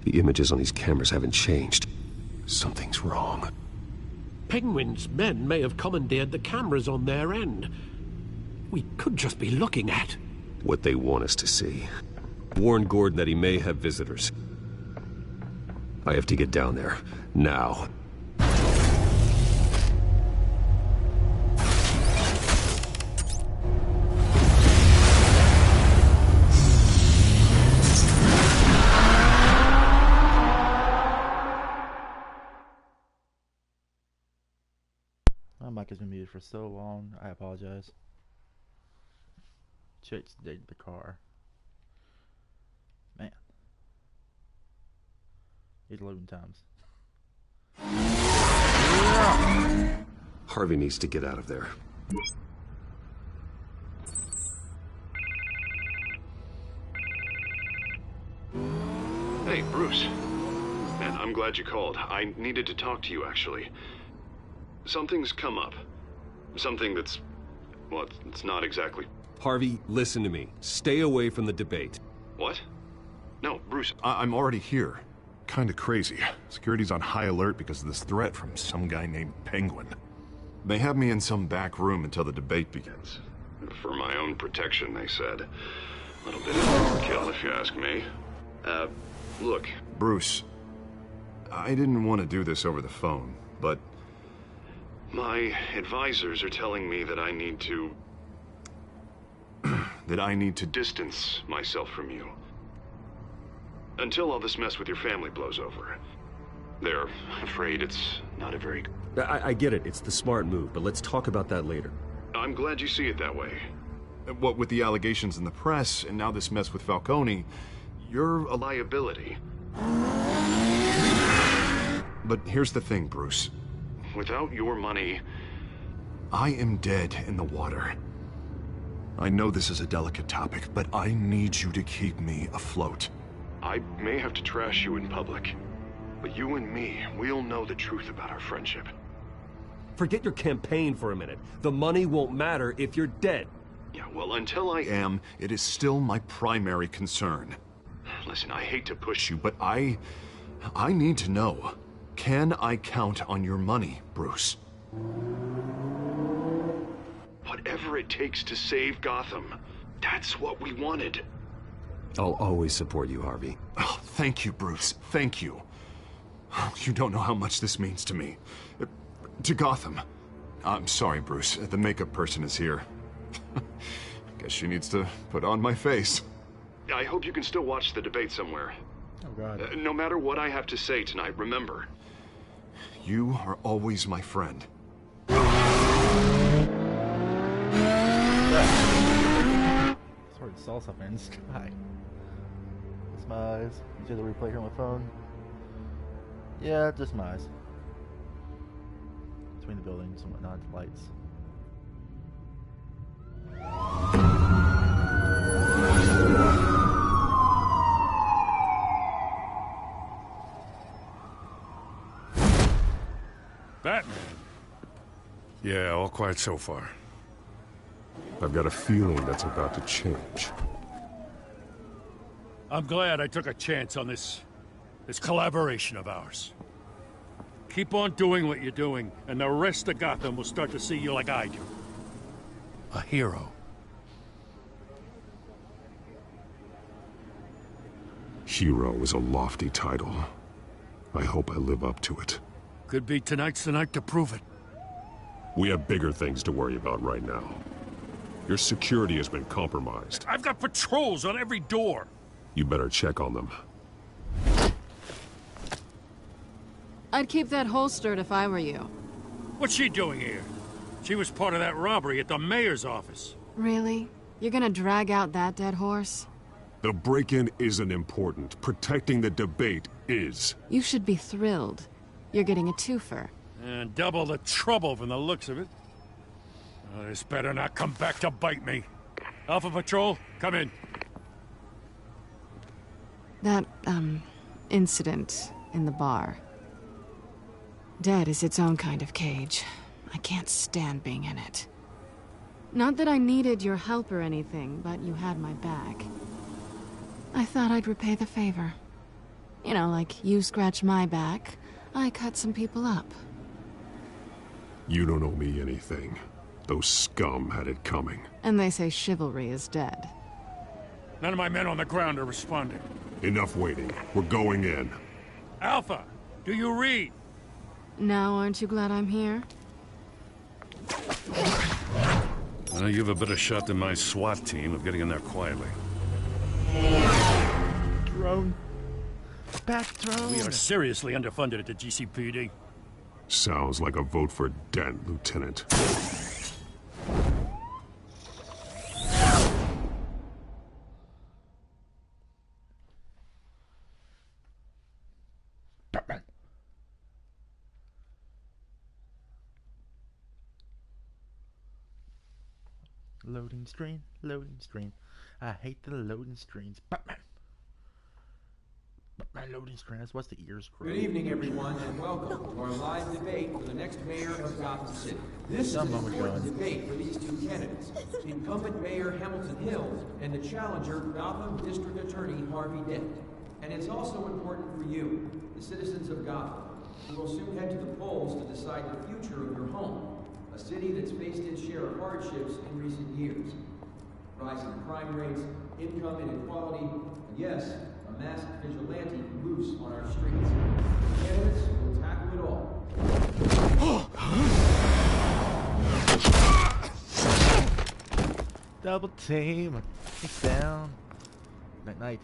The images on these cameras haven't changed. Something's wrong. Penguin's men may have commandeered the cameras on their end. We could just be looking at... what they want us to see. Warn Gordon that he may have visitors. I have to get down there. Now. My mic has been muted for so long. I apologize. Chase dated the car. Man. These loading times. Harvey needs to get out of there. Hey, Bruce. Man, I'm glad you called. I needed to talk to you, actually. Something's come up. Something that's... well, it's not exactly... Harvey, listen to me. Stay away from the debate. What? No, Bruce, I'm already here. Kinda crazy. Security's on high alert because of this threat from some guy named Penguin. They have me in some back room until the debate begins. For my own protection, they said. A little bit of overkill, if you ask me. Look, Bruce, I didn't want to do this over the phone, but my advisors are telling me that I need to... that I need to distance myself from you. Until all this mess with your family blows over. They're afraid it's not a very... I get it. It's the smart move, but let's talk about that later. I'm glad you see it that way. What with the allegations in the press, and now this mess with Falcone, you're a liability. But here's the thing, Bruce. Without your money, I am dead in the water. I know this is a delicate topic, but I need you to keep me afloat. I may have to trash you in public, but you and me, we'll know the truth about our friendship. Forget your campaign for a minute. The money won't matter if you're dead. Yeah, well, until I am, it is still my primary concern. Listen, I hate to push you, but I need to know. Can I count on your money, Bruce? Whatever it takes to save Gotham. That's what we wanted. I'll always support you, Harvey. Oh, thank you, Bruce. Thank you. You don't know how much this means to me. To Gotham. I'm sorry, Bruce. The makeup person is here. Guess she needs to put on my face. I hope you can still watch the debate somewhere. Oh, God. No matter what I have to say tonight, remember, you are always my friend. Sort of saw something in the sky. It's my eyes. You see the replay here on my phone? Yeah, just my eyes. Between the buildings and whatnot, the lights. Batman. Yeah, all quiet so far. I've got a feeling that's about to change. I'm glad I took a chance on this collaboration of ours. Keep on doing what you're doing, and the rest of Gotham will start to see you like I do. A hero. Hero is a lofty title. I hope I live up to it. Could be tonight's the night to prove it. We have bigger things to worry about right now. Your security has been compromised. I've got patrols on every door. You better check on them. I'd keep that holstered if I were you. What's she doing here? She was part of that robbery at the mayor's office. Really? You're gonna drag out that dead horse? The break-in isn't important. Protecting the debate is. You should be thrilled. You're getting a twofer. And double the trouble from the looks of it. Oh, this better not come back to bite me. Alpha Patrol, come in. That, incident in the bar. Dead is its own kind of cage. I can't stand being in it. Not that I needed your help or anything, but you had my back. I thought I'd repay the favor. You know, like you scratch my back, I cut some people up. You don't owe me anything. Those scum had it coming. And they say chivalry is dead. None of my men on the ground are responding. Enough waiting. We're going in. Alpha, do you read? Now, aren't you glad I'm here? Well, you have a better shot than my SWAT team of getting in there quietly. Drone. Bat drone. We are seriously underfunded at the GCPD. Sounds like a vote for Dent, Lieutenant. Batman. Loading screen, loading screen. I hate the loading screens. Batman. Batman. My loading screen. What's the ears crow? Good evening, everyone, and welcome to our live debate for the next mayor of Gotham City. This is an important debate for these two candidates, incumbent Mayor Hamilton Hill and the challenger Gotham District Attorney Harvey Dent. And it's also important for you, the citizens of Gotham, who will soon head to the polls to decide the future of your home, a city that's faced its share of hardships in recent years. Rising crime rates, income inequality, and yes, a masked vigilante loose on our streets. The candidates will tackle it all. Double team. It's down. Night night.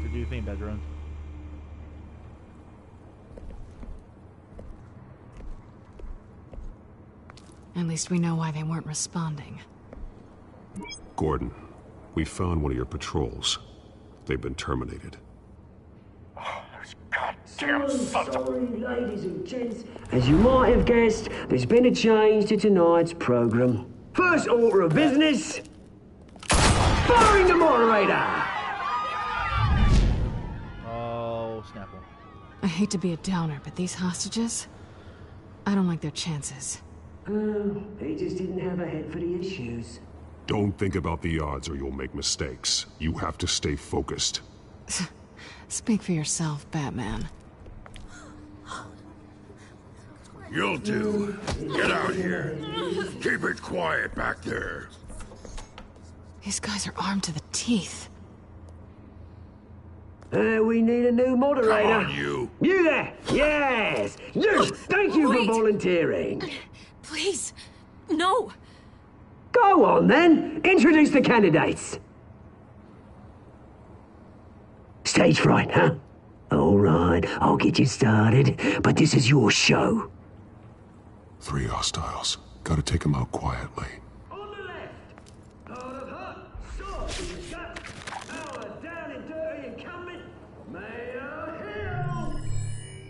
What do you think, Bedroom? At least we know why they weren't responding. Gordon, we found one of your patrols. They've been terminated. Damn sorry, ladies and gents. As you might have guessed, there's been a change to tonight's program. First order of business, firing the moderator. Oh, Snapple. I hate to be a downer, but these hostages, I don't like their chances. They just didn't have a head for the issues. Don't think about the odds or you'll make mistakes. You have to stay focused. Speak for yourself, Batman. You'll do. Get out here. Keep it quiet back there. These guys are armed to the teeth. We need a new moderator. Come on, you. You there? Yes. You. Thank you for volunteering. Please, no. Go on, then. Introduce the candidates. Stage fright, huh? All right, I'll get you started, but this is your show. 3 hostiles. Gotta take them out quietly. On the left, out of hot, soft as a gut, our down and dirty incumbent, Mayor Hill.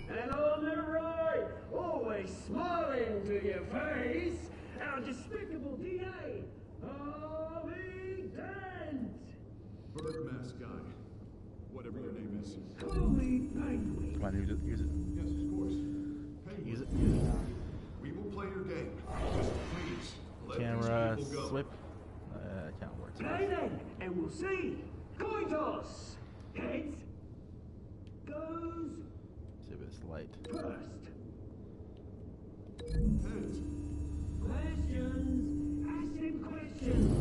And on the right, always smiling to your face, our despicable DA, Harvey Dent. Bird mask guy. Whatever your name is. Holy penguin. Come on, use it. Use it. Yes, of course. Use it. We will play your game. Just please let Camera these people go. slip. Can't work. Play then, and we'll see. Coin toss. Heads. Goes. See if it's light. First. Heads. Questions. Ask him questions.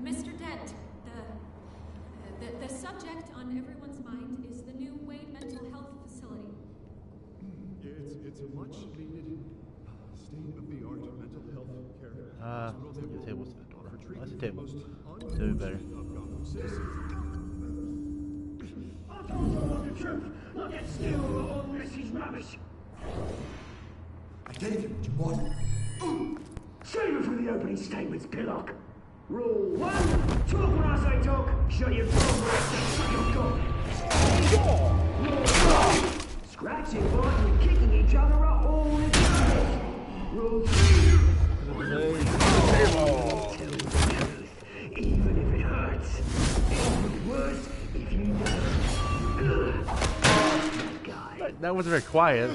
Mr. Dent, the subject on everyone's mind is the new Wade Mental Health Facility. It's a much needed state-of-the-art mental health care. The table's to the door. That's the table. Do it better. I told you the truth. Not get still on this is rubbish. I gave you what you wanted. Save it for the opening statements, Pillock. Rule 1, talk when I say talk, shut your tongue when I say shut your tongue. Rule 2, scratching, biting and kicking each other are all the time. Rule 3, tell the truth, even if it hurts. It's worse if you don't. Guy. That was very quiet.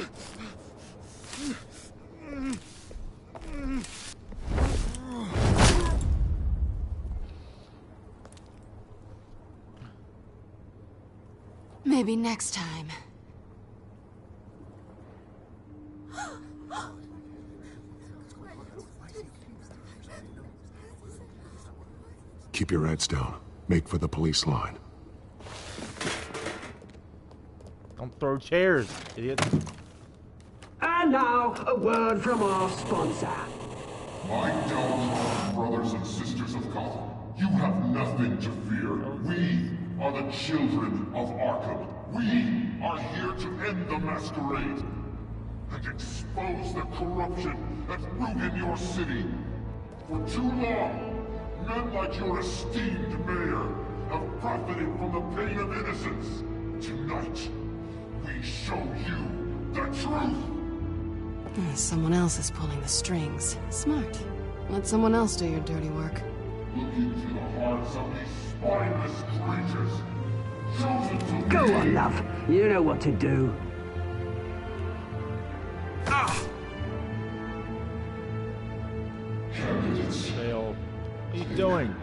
Maybe next time. Keep your heads down. Make for the police line. Don't throw chairs, idiot. And now, a word from our sponsor. My downfall, brothers and sisters of Gotham. You have nothing to fear. We are the children of Arkham. We are here to end the masquerade and expose the corruption that ruined your city. For too long, men like your esteemed mayor have profited from the pain of innocence. Tonight, we show you the truth. Someone else is pulling the strings. Smart. Let someone else do your dirty work. Look into the hearts of these spineless creatures. Chosen to Go on, love. You know what to do. Fail. What are you doing?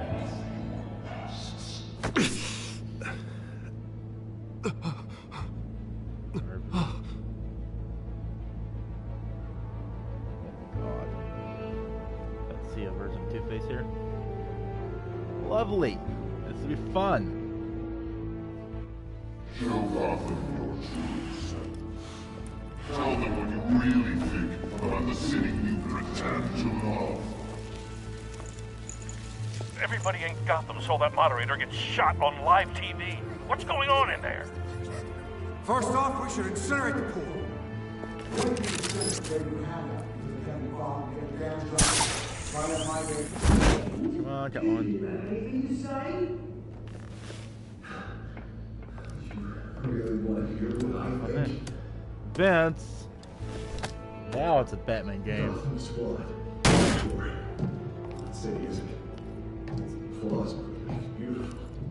God. Let's see a version of Two-Face here. Lovely. This will be fun. Show Gotham your true self. Tell them what you really think about the city you pretend to love. Everybody in Gotham saw that moderator get shot on live TV. What's going on in there? First off, we should incinerate the pool. Come on, got one. Vince. Now it's a Batman game.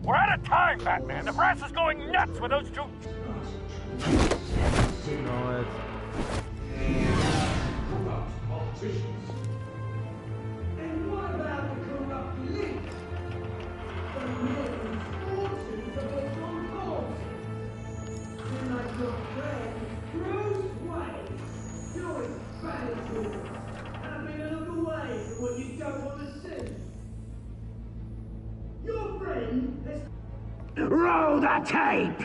We're out of time, Batman. The press is going nuts with those two. No, it's... And what about the corrupt elite? The million fortunes of the concourse? Then like your friend, Bruce Wayne, doing battlefield, having a look away from what you don't want to see. Your friend has... Roll the tape!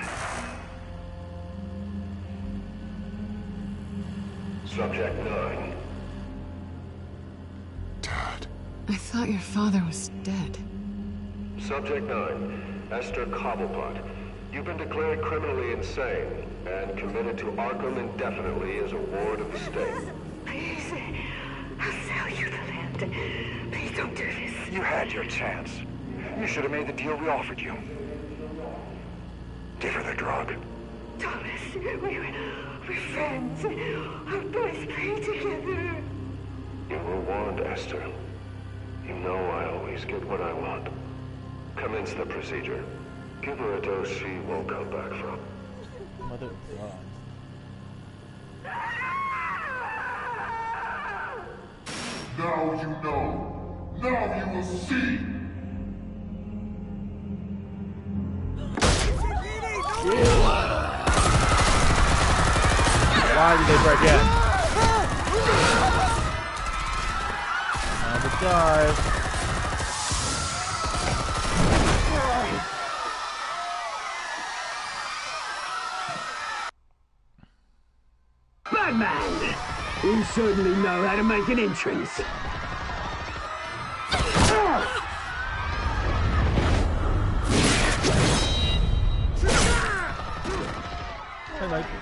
Subject 9. I thought your father was dead. Subject 9, Esther Cobblepot. You've been declared criminally insane and committed to Arkham indefinitely as a ward of the state. Please, I'll sell you the land. Please don't do this. You had your chance. You should have made the deal we offered you. Give her the drug. Thomas, we're friends. Our boys play together. You were warned, Esther. You know I always get what I want. Commence the procedure. Give her a dose she won't come back from. Mother of God. Now you know. Now you will see. Why did they break in? On the dive. Batman! You certainly know how to make an entrance.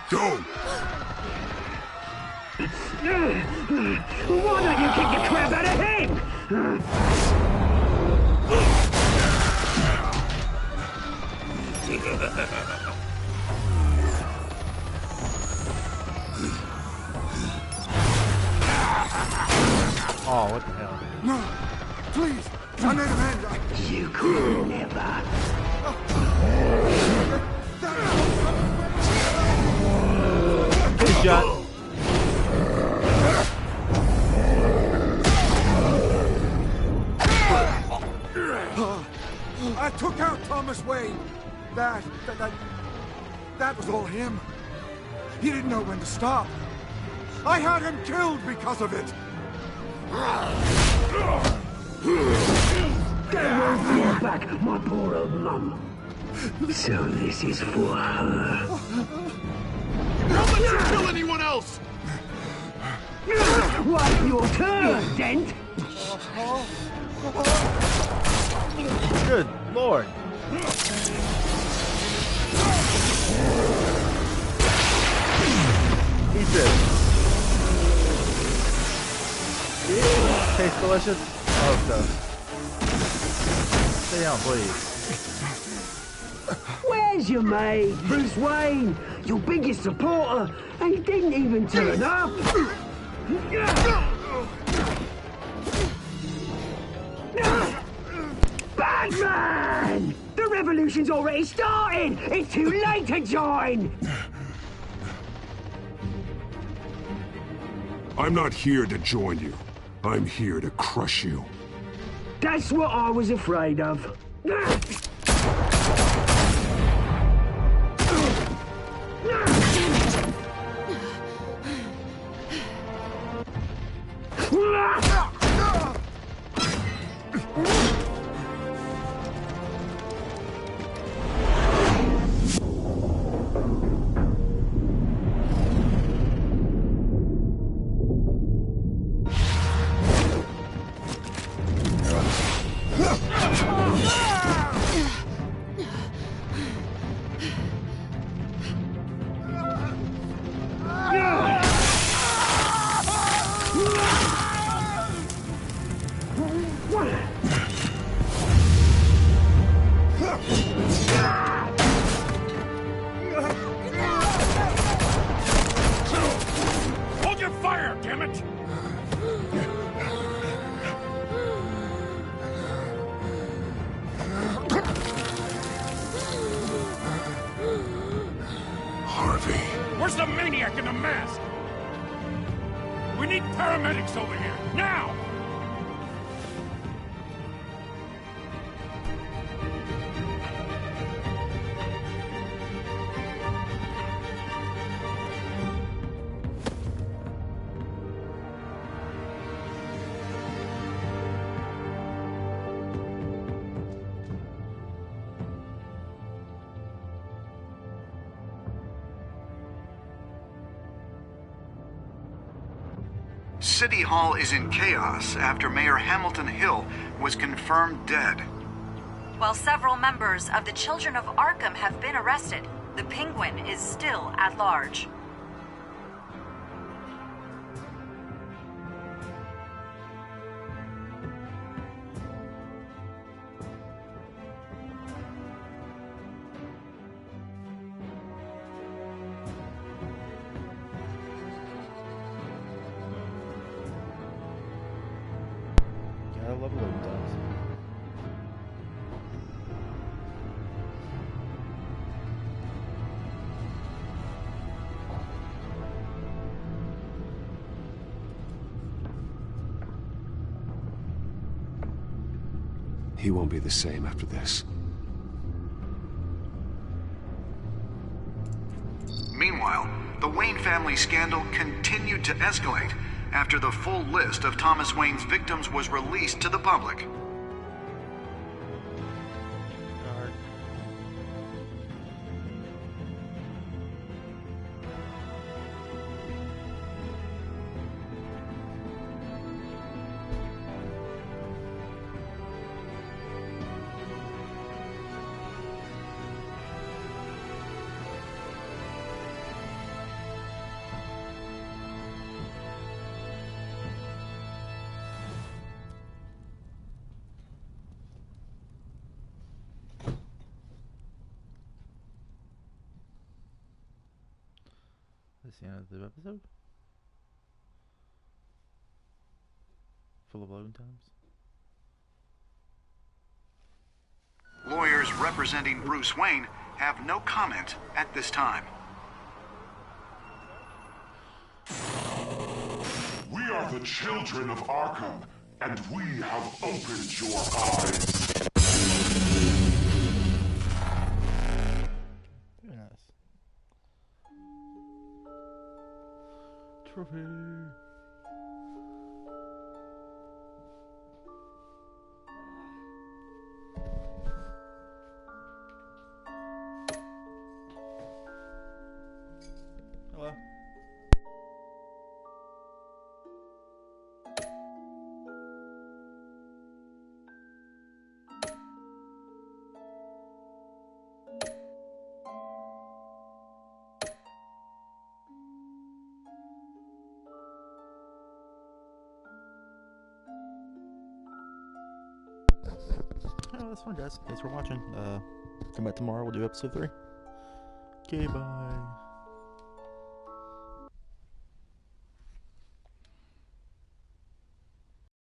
Go! Why don't you kick the crap out of him? Oh, what the hell? No! Please! I made him end! You could never. Good shot. I took out Thomas Wayne. That was all him. He didn't know when to stop. I had him killed because of it. Get your back, my poor old mum. So this is for her. Don't let you kill anyone else! What's your turn, Dent? Good Lord. Eat this. Tastes delicious? Oh, it does. Stay down, please. Where's your mate, Bruce Wayne? Your biggest supporter, and he didn't even turn up. Batman! The revolution's already started! It's too late to join! I'm not here to join you. I'm here to crush you. That's what I was afraid of. Hold your fire, damn it! Harvey. Where's the maniac in the mask? We need paramedics over here, now! City Hall is in chaos after Mayor Hamilton Hill was confirmed dead. While several members of the Children of Arkham have been arrested, the Penguin is still at large. I love loading times. He won't be the same after this. Meanwhile, the Wayne family scandal continued to escalate after the full list of Thomas Wayne's victims was released to the public. That's the end of the episode? Full of loading times? Lawyers representing Bruce Wayne have no comment at this time. We are the children of Arkham, and we have opened your eyes. Very nice. Trophy. Hello. Oh, that's fun, guys. Thanks for watching. Come back tomorrow. We'll do episode 3. Okay, bye.